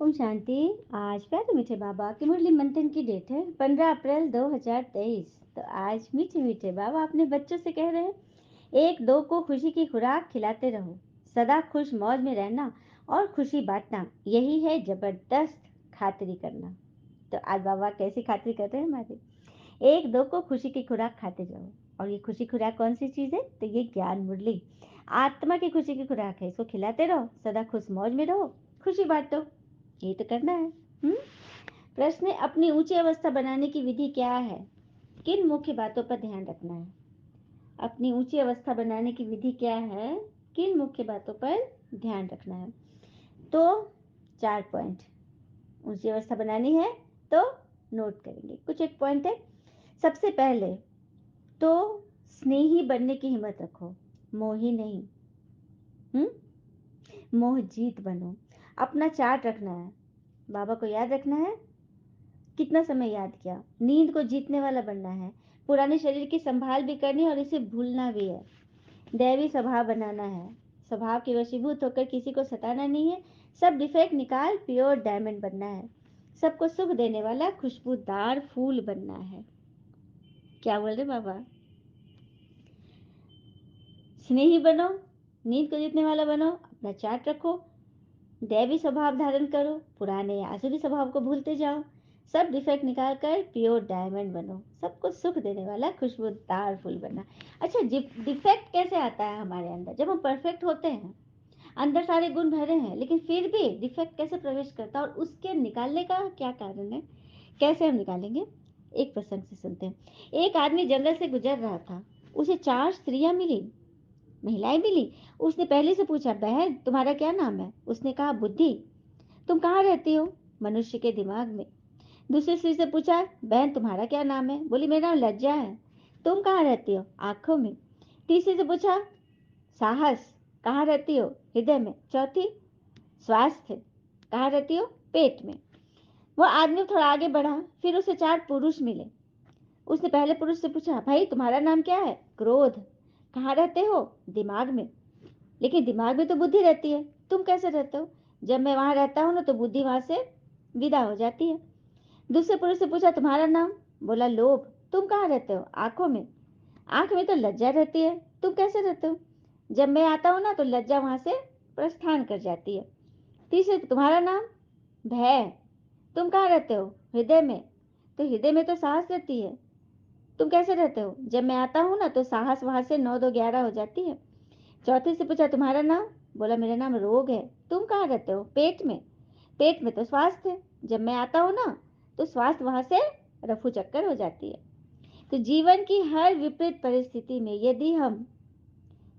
ओम शांति। आज प्यारे मीठे बाबा की मुरली मंथन की डेट है 15 अप्रैल 2023। तो आज मीठे मीठे बाबा अपने बच्चों से कह रहे हैं, एक दो को खुशी की खुराक खिलाते रहो, सदा खुश मौज में रहना और खुशी बांटना, यही है जबरदस्त खातिरी करना। तो आज बाबा कैसी खातिरी कर रहे हैं हमारी। एक दो को खुशी की खुराक खाते जाओ। और ये खुशी खुराक कौन सी चीज है? तो ये ज्ञान मुरली आत्मा की खुशी की खुराक है। इसको खिलाते रहो, सदा खुश मौज में रहो, खुशी बांटो, ये तो करना है। हम्म। प्रश्न है, अपनी ऊंची अवस्था बनाने की विधि क्या है? किन मुख्य बातों पर ध्यान रखना है? अपनी ऊंची अवस्था बनाने की विधि क्या है? किन मुख्य बातों पर ध्यान रखना है? तो 4 पॉइंट। ऊंची अवस्था बनानी है तो नोट करेंगे। कुछ एक पॉइंट है। सबसे पहले तो स्नेही बनने की हिम्मत रखो, मोही नहीं। मोह जीत बनो। अपना चार्ट रखना है, बाबा को याद रखना है। कितना समय याद किया? नींद को जीतने वाला बनना है। पुराने शरीर की संभाल भी करनी है और इसे भूलना भी है। दैवी स्वभाव बनाना है। स्वभाव के वशीभूत होकर किसी को सताना नहीं है। सब डिफेक्ट निकाल प्योर डायमंड बनना है। सबको सुख देने वाला खुशबूदार फूल बनना है। क्या बोल रहे बाबा? स्नेही बनो, नींद को जीतने वाला बनो, अपना चार्ट रखो, दैवी स्वभाव धारण करो, पुराने आसुरी स्वभाव को भूलते जाओ, सब डिफेक्ट निकाल कर प्योर डायमंड बनो, सबको सुख देने वाला खुशबूदार फूल बनना। अच्छा, डिफेक्ट कैसे आता है हमारे अंदर? जब हम परफेक्ट होते हैं, अंदर सारे गुण भरे हैं, लेकिन फिर भी डिफेक्ट कैसे प्रवेश करता है और उसके निकालने का क्या कारण है? कैसे हम निकालेंगे? एक प्रसंग से सुनते हैं। एक आदमी जंगल से गुजर रहा था। उसे 4 स्त्रियां मिली, महिलाएं मिली। उसने पहले से पूछा, बहन तुम्हारा क्या नाम है? उसने कहा, बुद्धि। तुम कहाँ रहती हो? मनुष्य के दिमाग में। दूसरी स्त्री से पूछा, बहन तुम्हारा क्या नाम है? बोली, मेरा नाम लज्जा है। तुम कहाँ रहती हो? आंखों में। तीसरी से पूछा, साहस। कहाँ रहती हो? हृदय में। चौथी, स्वास्थ्य। कहाँ रहती हो? पेट में। वो आदमी थोड़ा आगे बढ़ा, फिर उसे 4 पुरुष मिले। उसने पहले पुरुष से पूछा, भाई तुम्हारा नाम क्या है? क्रोध। कहाँ रहते हो? दिमाग में। लेकिन दिमाग में तो बुद्धि रहती है, तुम कैसे रहते हो? जब मैं वहां रहता हूँ ना तो बुद्धि वहां से विदा हो जाती है। दूसरे पुरुष से पूछा, तुम्हारा नाम? बोला, लोभ। तुम कहाँ रहते हो? आंखों में। आंख में तो लज्जा रहती है, तुम कैसे रहते हो? जब मैं आता हूँ ना तो लज्जा वहां से प्रस्थान कर जाती है। तीसरे, तुम्हारा नाम? भय। तुम कहाँ रहते हो? हृदय में। तो हृदय में तो साहस रहती है, तुम कैसे रहते हो? जब मैं आता हूँ ना तो साहस वहां से 9 2 11 हो जाती है। चौथे से पूछा, तुम्हारा नाम? बोला, मेरा नाम रोग है। तुम कहाँ रहते हो? पेट में। पेट में तो स्वास्थ्य है, जब मैं आता हूँ ना तो स्वास्थ्य वहां से रफू चक्कर हो जाती है। तो जीवन की हर विपरीत परिस्थिति में यदि हम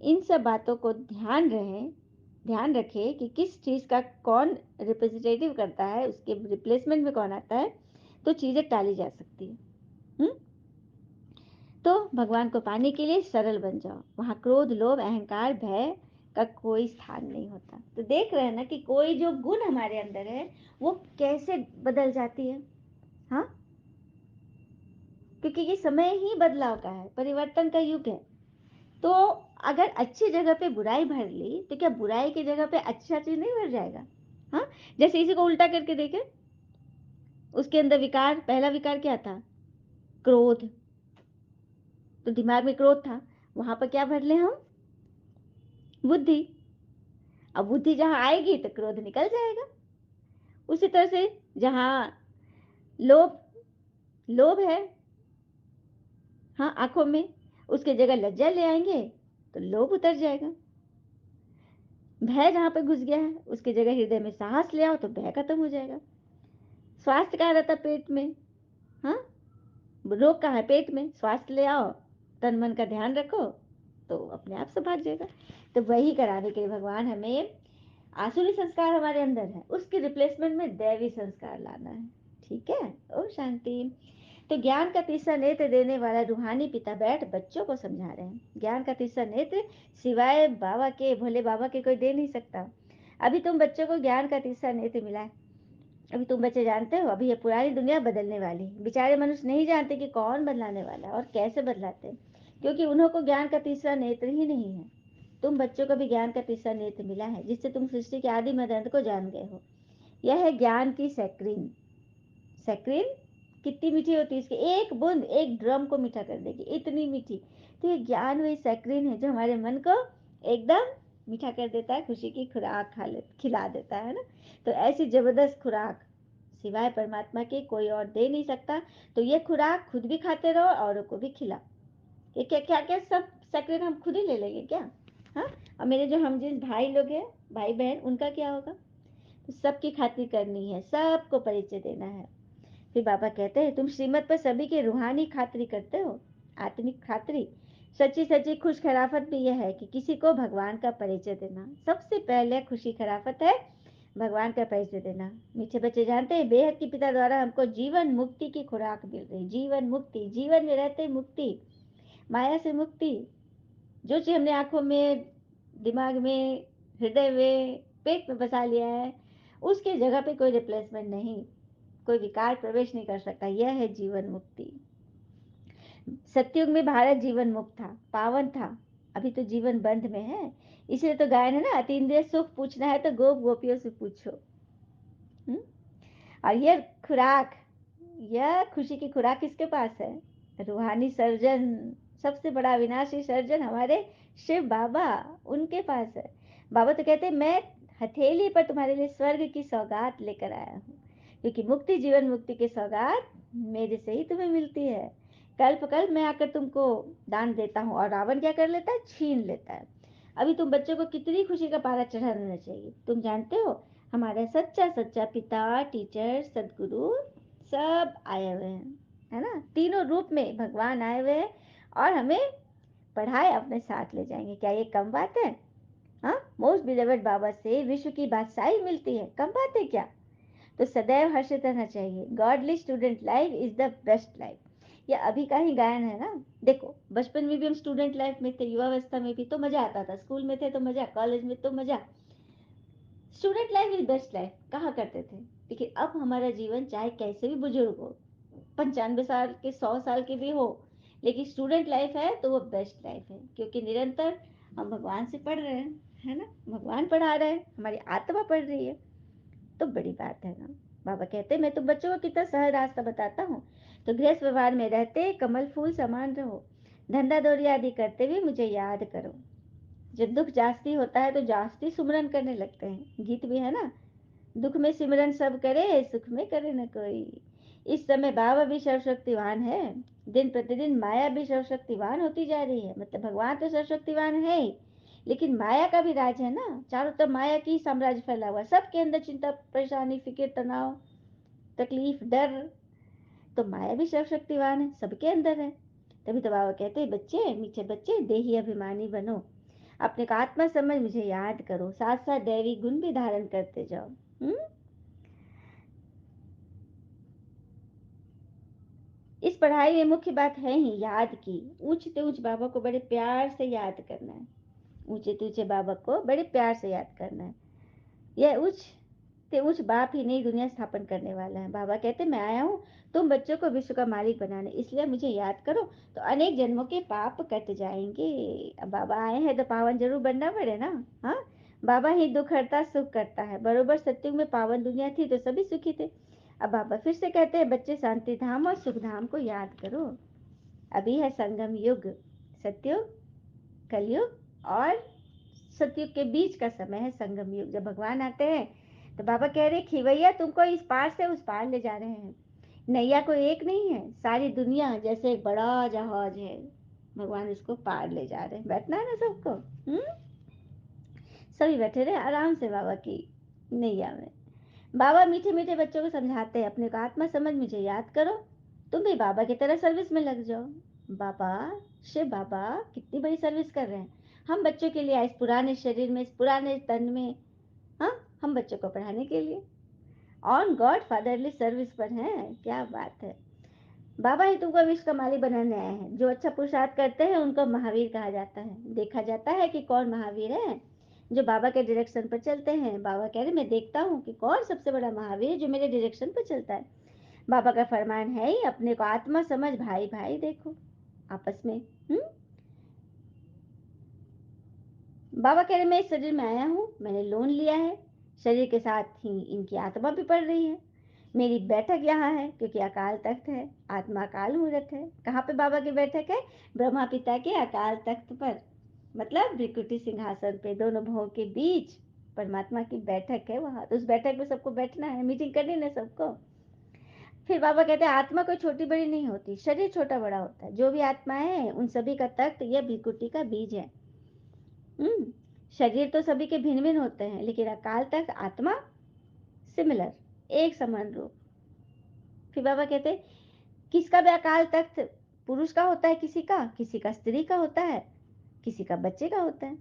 इन सब बातों को ध्यान रखें कि किस चीज का कौन रिप्रेजेंटेटिव करता है, उसके रिप्लेसमेंट में कौन आता है, तो चीजें टाली जा सकती है। हुँ? तो भगवान को पाने के लिए सरल बन जाओ। वहां क्रोध, लोभ, अहंकार, भय का कोई स्थान नहीं होता। तो देख रहे हैं ना कि कोई जो गुण हमारे अंदर है वो कैसे बदल जाती है। हाँ, क्योंकि ये समय ही बदलाव का है, परिवर्तन का युग है। तो अगर अच्छी जगह पे बुराई भर ली तो क्या बुराई की जगह पे अच्छा चीज नहीं भर जाएगा? हाँ, जैसे इसी को उल्टा करके देखे, उसके अंदर विकार, पहला विकार क्या था? क्रोध। तो दिमाग में क्रोध था, वहां पर क्या भर ले हम? बुद्धि। अब बुद्धि जहां आएगी तो क्रोध निकल जाएगा। उसी तरह से जहां लोभ लोभ है, हाँ, आंखों में, उसके जगह लज्जा ले आएंगे तो लोभ उतर जाएगा। भय जहां पर घुस गया है उसके जगह हृदय में साहस ले आओ तो भय खत्म हो जाएगा। स्वास्थ्य कहाँ रहता? पेट में। हाँ, रोग कहाँ है? पेट में। स्वास्थ्य ले आओ, तन मन का ध्यान रखो तो अपने आप से भाग जाएगा। तो वही कराने के लिए भगवान हमें, आसुरी संस्कार हमारे अंदर है, उसके रिप्लेसमेंट में दैवी संस्कार लाना है। ठीक है। ओम शांति। तो ज्ञान का तीसरा नेत्र देने वाला रूहानी पिता बैठ बच्चों को समझा रहे हैं। ज्ञान का तीसरा नेत्र सिवाय बाबा के, भोले बाबा के कोई दे नहीं सकता। अभी तुम बच्चों को ज्ञान का तीसरा नेत्र मिला है। अभी तुम बच्चे जानते हो, अभी ये पुरानी दुनिया बदलने वाली। बेचारे मनुष्य नहीं जानते कि कौन बदलाने वाला है और कैसे बदलाते हैं, क्योंकि उन्हों को ज्ञान का तीसरा नेत्र ही नहीं है। तुम बच्चों को भी ज्ञान का तीसरा नेत्र मिला है, जिससे तुम सृष्टि के आदि मध्य अंत को जान गए हो। यह है ज्ञान की सैक्रीन। सैक्रीन कितनी मीठी होती है, इसकी एक बूंद एक ड्रम को मीठा कर देगी, इतनी मीठी। तो ये ज्ञान वही सैक्रीन है जो हमारे मन को एकदम मीठा कर देता है, खुशी की खुराक खिला देता है ना। तो ऐसी जबरदस्त खुराक सिवाय परमात्मा के कोई और दे नहीं सकता। तो ये खुराक खुद भी खाते रहो, औरों को भी खिलाओ। ये क्या क्या क्या सब सैक्रेड हम खुद ही ले लेंगे क्या? हाँ। और मेरे जो हम जिस भाई लोग हैं, भाई बहन, उनका क्या होगा? तो सबकी खातिर करनी है, सबको परिचय देना है। फिर बाबा कहते हैं, तुम श्रीमत पर सभी की रूहानी खातिरी करते हो, आत्मिक खातिरी। सच्ची सच्ची खुश खराफत भी यह है कि किसी को भगवान का परिचय देना। सबसे पहले खुशी खराफत है भगवान का परिचय देना। मीठे बच्चे जानते हैं, बेहद के पिता द्वारा हमको जीवन मुक्ति की खुराक मिल रही। जीवन मुक्ति, जीवन में रहते मुक्ति, माया से मुक्ति। जो चीज हमने आंखों में, दिमाग में, हृदय में, पेट में बसा लिया है, उसके जगह पे कोई रिप्लेसमेंट नहीं, कोई विकार प्रवेश नहीं कर सकता। यह है जीवन मुक्ति। सतयुग में भारत जीवन मुक्त था, पावन था। अभी तो जीवन बंध में है। इसलिए तो गायन है ना, अतीन्द्रिय सुख पूछना है तो गोप गोपियों से पूछो। हुँ? और यह खुराक, यह खुशी की खुराक किसके पास है? रूहानी सर्जन, सबसे बड़ा विनाशी सर्जन हमारे शिव बाबा, उनके पास है। बाबा तो कहते हैं, मैं हथेली पर तुम्हारे लिए स्वर्ग की सौगात लेकर आया हूँ, क्योंकि मुक्ति, जीवन मुक्ति की सौगात मेरे से ही तुम्हें मिलती है। कल्प कल्प मैं आकर तुमको दान देता हूँ, और रावण क्या कर लेता है? छीन लेता है। अभी तुम बच्चों को कितनी खुशी का पारा चढ़ा देना चाहिए। तुम जानते हो, हमारा सच्चा सच्चा पिता, टीचर, सदगुरु सब आए हुए हैं, है ना। तीनों रूप में भगवान आए हुए हैं, और हमें पढ़ाए अपने साथ ले जाएंगे। क्या ये कम बात है? हाँ, मोस्ट बिलीवर्ड बाबा से विश्व की बादशाही मिलती है, कम बात है क्या? तो सदैव हर्षित रहना चाहिए। Godly student life is the best life. ये अभी का ही गायन है ना। देखो, बचपन में भी हम स्टूडेंट लाइफ में थे, युवावस्था में भी तो मजा आता था, स्कूल में थे तो मजा, कॉलेज में तो मजा। Student life is best life कहा करते थे। लेकिन अब हमारा जीवन चाहे कैसे भी बुजुर्ग हो, 95 साल के, 100 साल के भी हो, लेकिन स्टूडेंट लाइफ है तो वो बेस्ट लाइफ है, क्योंकि निरंतर हम भगवान से पढ़ रहे हैं, है ना। भगवान पढ़ा रहे हैं, हमारी आत्मा पढ़ रही है, तो बड़ी बात है ना। बाबा कहते हैं, मैं तुम बच्चों को कितना सहज रास्ता बताता हूँ। तो गृहस्थ व्यवहार में रहते कमल फूल समान रहो, धंधा दौरी आदि करते हुए मुझे याद करो। जब दुख जास्ती होता है तो जास्ती सुमरन करने लगते हैं, गीत भी है ना। दुख में सिमरन सब करे, सुख में करे न कोई। इस समय बाबा भी सर्वशक्तिवान है। दिन प्रतिदिन माया भी सर्वशक्तिवान होती जा रही है। मतलब भगवान तो सर्वशक्तिवान है ही, लेकिन माया का भी राज है ना। चारों तरफ माया की साम्राज्य फैला हुआ है, सबके अंदर चिंता, परेशानी, फिक्र, तनाव, तकलीफ, डर। तो माया भी सर्वशक्तिवान है, सबके अंदर है। तभी तो बाबा कहते हैं, बच्चे, मीठे बच्चे, देही अभिमानी बनो, अपने का आत्मा समझ मुझे याद करो, साथ साथ दैवी गुण भी धारण करते जाओ। इस पढ़ाई में मुख्य बात है ही याद की। ऊंचते ऊंच बाबा को बड़े प्यार से याद करना है। ऊंचे ऊंचे बाबा को बड़े प्यार से याद करना है। यह उच्च ते उच्च बाप ही नई दुनिया स्थापन करने वाला है। बाबा कहते, मैं आया हूँ तुम बच्चों को विश्व का मालिक बनाने, इसलिए मुझे याद करो तो अनेक जन्मों के पाप कट जाएंगे। अब बाबा आए हैं तो पावन जरूर बनना पड़े ना। हाँ, बाबा ही दुख हरता सुख करता है। बरोबर सत्युग में पावन दुनिया थी तो सभी सुखी थे। अब बाबा फिर से कहते हैं, बच्चे शांति धाम और सुख धाम को याद करो। अभी है संगम युग, सत्युग, कलयुग और सतयुग के बीच का समय है संगम युग। जब भगवान आते हैं तो बाबा कह रहे, खिवैया तुमको इस पार से उस पार ले जा रहे हैं। नैया कोई एक नहीं है, सारी दुनिया जैसे एक बड़ा जहाज है, भगवान इसको पार ले जा रहे हैं। बैठना है ना सबको। सभी बैठे रहे आराम से बाबा की नैया में। बाबा मीठे मीठे बच्चों को समझाते हैं, अपने को आत्मा समझ मुझे याद करो, तुम भी बाबा की तरह सर्विस में लग जाओ। बाबा, शिव बाबा कितनी बड़ी सर्विस कर रहे हैं। हम बच्चों के लिए इस पुराने शरीर में, इस पुराने तन में, हाँ, हम बच्चों को पढ़ाने के लिए ऑन गॉड फादरली सर्विस पर हैं। क्या बात है। बाबा ही तुमको विश्व का मालिक बनाने आए हैं। जो अच्छा पुरुषार्थ करते हैं उनको महावीर कहा जाता है। देखा जाता है कि कौन महावीर है, जो बाबा के डायरेक्शन पर चलते हैं। बाबा कह रहे, मैं देखता हूँ कि कौन सबसे बड़ा महावीर जो मेरे डायरेक्शन पर चलता है। बाबा का फरमान है ही, अपने को आत्मा समझ भाई भाई देखो आपस में। बाबा कह रहे, मैं इस शरीर में आया हूँ, मैंने लोन लिया है, शरीर के साथ ही इनकी आत्मा भी पड़ रही है। मेरी बैठक यहाँ है क्योंकि अकाल तख्त है, आत्मा अकाल मूरत है। कहाँ पे बाबा की बैठक है? ब्रह्मा पिता के अकाल तख्त पर, मतलब भृकुटी सिंहासन पे, दोनों भुवों के बीच परमात्मा की बैठक है वहां। तो उस बैठक में सबको बैठना है, मीटिंग करनी है ना सबको। फिर बाबा कहते हैं आत्मा कोई छोटी बड़ी नहीं होती, शरीर छोटा बड़ा होता है। जो भी आत्मा है उन सभी का तख्त यह भृकुटी का बीज है। हम्म शरीर तो सभी के भिन्न भिन्न होते हैं, लेकिन अकाल तख्त आत्मा सिमिलर, एक समान रूप। फिर बाबा कहते हैं किसका भी अकाल तख्त, पुरुष का होता है, किसी का स्त्री का होता है, किसी का बच्चे का होता है।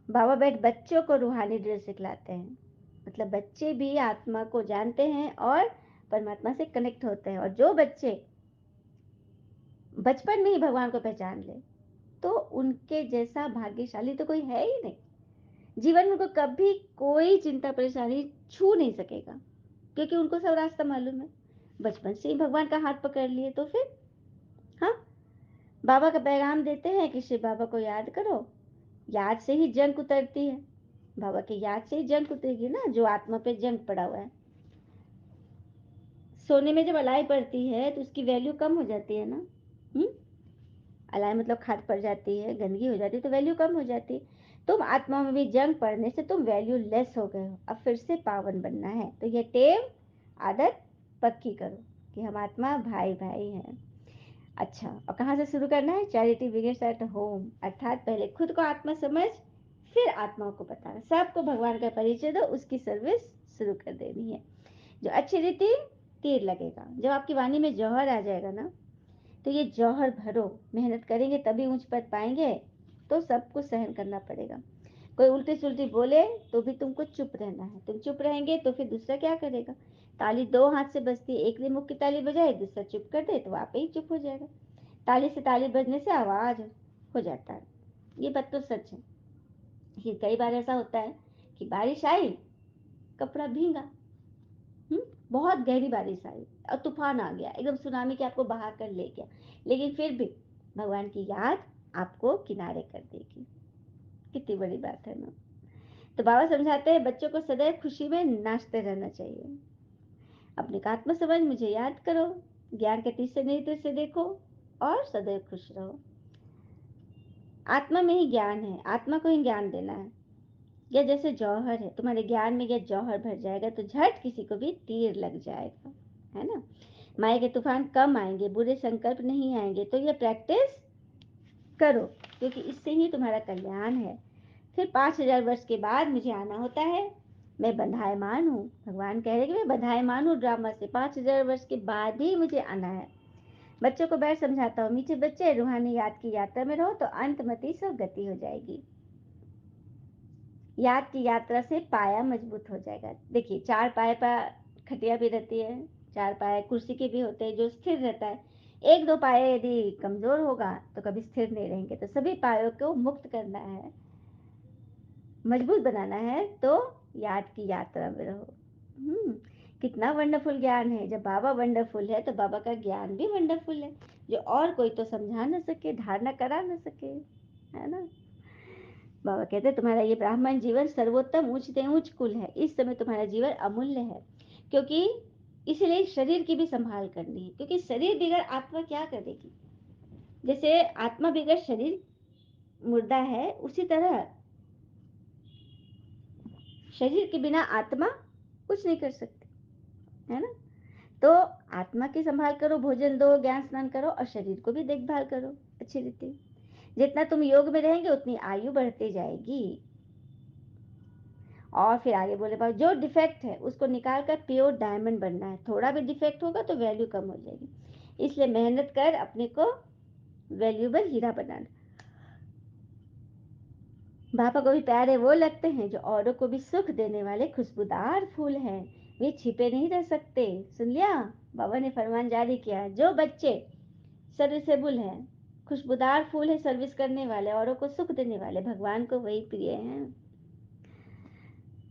बाबा बैठ बच्चों को रूहानी ड्रिल सिखलाते हैं, मतलब बच्चे भी आत्मा को जानते हैं और परमात्मा से कनेक्ट होते हैं। और जो बच्चे बचपन में ही भगवान को पहचान ले तो उनके जैसा भाग्यशाली तो कोई है ही नहीं। जीवन में उनको कभी कोई चिंता परेशानी छू नहीं सकेगा, क्योंकि उनको सब रास्ता मालूम है। बचपन से ही भगवान का हाथ पकड़ लिए तो फिर, हाँ, बाबा का पैगाम देते हैं कि शिव बाबा को याद करो, याद से ही जंग उतरती है। बाबा की याद से ही जंग उतरेगी ना, जो आत्मा पे जंग पड़ा हुआ है। सोने में जब अलाई पड़ती है तो उसकी वैल्यू कम हो जाती है ना। हम्म अलाई मतलब खाद पड़ जाती है, गंदगी हो जाती है, तो वैल्यू कम हो जाती है। तुम आत्मा में भी जंग पड़ने से तुम वैल्यू लेस हो गए हो, अब फिर से पावन बनना है। तो ये टेव, आदत पक्की करो कि हम आत्मा भाई भाई हैं। अच्छा, और कहाँ से शुरू करना है? चैरिटी बिगिंस एट होम, अर्थात पहले खुद को आत्मा समझ, फिर आत्माओं को बताना। सबको भगवान का परिचय दो, उसकी सर्विस शुरू कर देनी है। जो अच्छी रीति, तीर लगेगा। जब आपकी वाणी में जौहर आ जाएगा ना, तो ये जौहर भरो। मेहनत करेंगे तभी ऊंच पद पाएंगे, तो सब कुछ सहन करना पड़ेगा। कोई उल्टी सुल्टी बोले तो भी तुमको चुप रहना है। तुम चुप रहेंगे तो फिर दूसरा क्या करेगा? ताली दो हाथ से बजती है, एक ने मुख की ताली बजाए, दूसरा चुप कर दे तो आप ही चुप हो जाएगा। ताली से ताली बजने से आवाज हो जाता है, ये बात तो सच है। लेकिन कई बार ऐसा होता है कि बारिश आई, कपड़ा भींगा, बहुत गहरी बारिश आई और तूफान आ गया, एकदम सुनामी के आपको बहा कर ले गया, लेकिन फिर भी भगवान की याद आपको किनारे कर देगी। कितनी बड़ी बात है ना। तो बाबा समझाते हैं बच्चों को सदैव खुशी में नाचते रहना चाहिए। अपने का आत्मा समझ मुझे याद करो, ज्ञान के तीसरे नेत्र से देखो और सदैव खुश रहो। आत्मा में ही ज्ञान है, आत्मा को ही ज्ञान देना है। यह जैसे जौहर है, तुम्हारे ज्ञान में यह जौहर भर जाएगा तो झट किसी को भी तीर लग जाएगा, है ना। माया के तूफान कम आएंगे, बुरे संकल्प नहीं आएंगे। तो ये प्रैक्टिस करो, क्योंकि इससे ही तुम्हारा कल्याण है। फिर 5,000 वर्ष के बाद मुझे आना होता है, मैं बंधायमान हूँ। भगवान कह रहे कि मैं बंधायमान हूँ ड्रामा से, 5,000 वर्ष के बाद ही मुझे आना है। बच्चों को बैठ समझाता हूँ, मीठे बच्चे रूहानी याद की यात्रा में रहो तो अंतमति सब गति हो जाएगी। याद की यात्रा से पाया मजबूत हो जाएगा। देखिए, चार पाए पर खटिया भी रहती है, चार पाए कुर्सी के भी होते हैं जो स्थिर रहता है। एक दो पाए यदि कमजोर होगा तो कभी स्थिर नहीं रहेंगे। तो सभी पायों को मुक्त करना है, मजबूत बनाना है, तो याद की यात्रा में रहो। कितना वंडरफुल ज्ञान है। जब बाबा वंडरफुल है तो बाबा का ज्ञान भी वंडरफुल है, जो और कोई तो समझा ना सके, धारणा करा ना सके, है ना। बाबा कहते हैं तुम्हारा ये ब्राह्मण जीवन सर्वोत्तम ऊंच से ऊंच कुल है। इस समय तुम्हारा जीवन अमूल्य है, क्योंकि इसलिए शरीर की भी संभाल करनी है, क्योंकि शरीर बिगड़ आत्मा क्या करेगी। जैसे आत्मा बिगड़ शरीर मुर्दा है, उसी तरह शरीर के बिना आत्मा कुछ नहीं कर सकती, है ना। तो आत्मा की संभाल करो, भोजन दो, ज्ञान स्नान करो और शरीर को भी देखभाल करो अच्छी रीति। जितना तुम योग में रहेंगे उतनी आयु बढ़ती जाएगी। और फिर आगे बोले बाबा, जो डिफेक्ट है उसको निकाल कर प्योर डायमंड बनना है। थोड़ा भी डिफेक्ट होगा तो वैल्यू कम हो जाएगी, इसलिए मेहनत कर अपने को वैल्यूबल हीरा बनाना। बाबा को भी प्यारे वो लगते हैं जो औरों को भी सुख देने वाले खुशबूदार फूल हैं, वे छिपे नहीं रह सकते। सुन लिया, बाबा ने फरमान जारी किया, जो बच्चे सर्विसेबल हैं, खुशबूदार फूल है, सर्विस करने वाले, औरों को सुख देने वाले, भगवान को वही प्रिय हैं।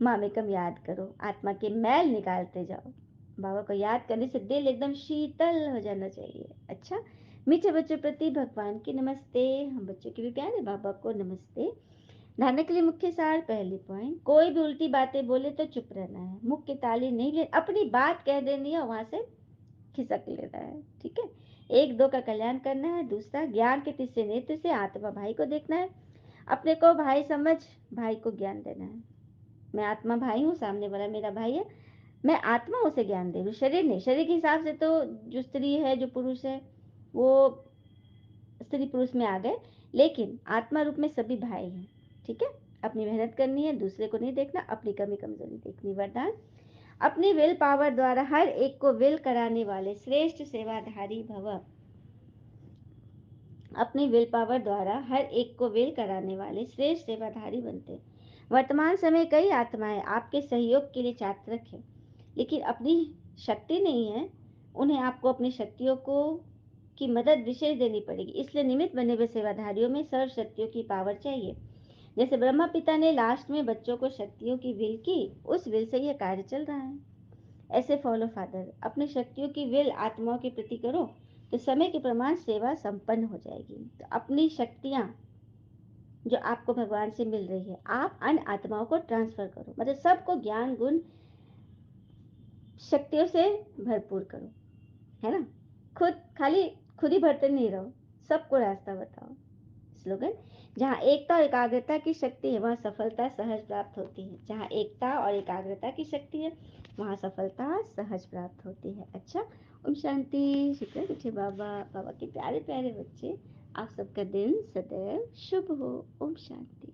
मामेकम याद करो, आत्मा के मैल निकालते जाओ। बाबा को याद करने से दिल एकदम शीतल हो जाना चाहिए। अच्छा, मीठे बच्चों प्रति भगवान की नमस्ते। हम बच्चों के भी प्यारे बाबा को नमस्ते। ध्यान के लिए मुख्य सार पहली पॉइंट, कोई भी उल्टी बातें बोले तो चुप रहना है, मुख की ताली नहीं ले, अपनी बात कह देनी है, वहां से खिसक लेना है, ठीक है। एक दो का कल्याण करना है। दूसरा, ज्ञान के तीसरे नेत्र से आत्मा भाई को देखना है, अपने को भाई समझ भाई को ज्ञान देना है। मैं आत्मा भाई हूँ, सामने वाला मेरा भाई है, मैं आत्मा उसे ज्ञान दे रही हूँ, शरीर नहीं। शरीर के हिसाब से तो जो स्त्री है जो पुरुष है वो स्त्री पुरुष में आ गए, लेकिन आत्मा रूप में सभी भाई हैं, ठीक है। अपनी मेहनत करनी है, दूसरे को नहीं देखना, अपनी कमी कमजोरी देखनी। वरदान, अपनी विल पावर द्वारा हर एक को विल कराने वाले श्रेष्ठ सेवाधारी भव। अपनी विल पावर द्वारा हर एक को विल कराने वाले श्रेष्ठ सेवाधारी बनते। वर्तमान समय कई आत्माएं आपके सहयोग के लिए चातक है, लेकिन अपनी शक्ति नहीं है, उन्हें आपको अपनी शक्तियों को की मदद विशेष देनी पड़ेगी। इसलिए निमित्त बने हुए सेवाधारियों में सर्व शक्तियों की पावर चाहिए। जैसे ब्रह्मा पिता ने लास्ट में बच्चों को शक्तियों की विल की, उस विल से यह कार्य चल रहा है। ऐसे फॉलो फादर, अपनी शक्तियों की विल आत्माओं के प्रति करो, तो समय के प्रमाण सेवा संपन्न हो जाएगी। तो अपनी शक्तियां जो आपको भगवान से मिल रही है, आप अन्य आत्माओं को ट्रांसफर करो, मतलब सबको ज्ञान गुण शक्तियों से भरपूर करो, है ना। खुद ही भरते नहीं रहो, सबको रास्ता बताओ। स्लोगन, जहाँ एकता और एकाग्रता की शक्ति है वहाँ सफलता सहज प्राप्त होती है। जहाँ एकता और एकाग्रता की शक्ति है वहाँ सफलता सहज प्राप्त होती है। अच्छा, ओम शांति। शुक्र मीठे बाबा, बाबा के प्यारे प्यारे बच्चे, आप सबका दिन सदैव शुभ हो। ओम शांति।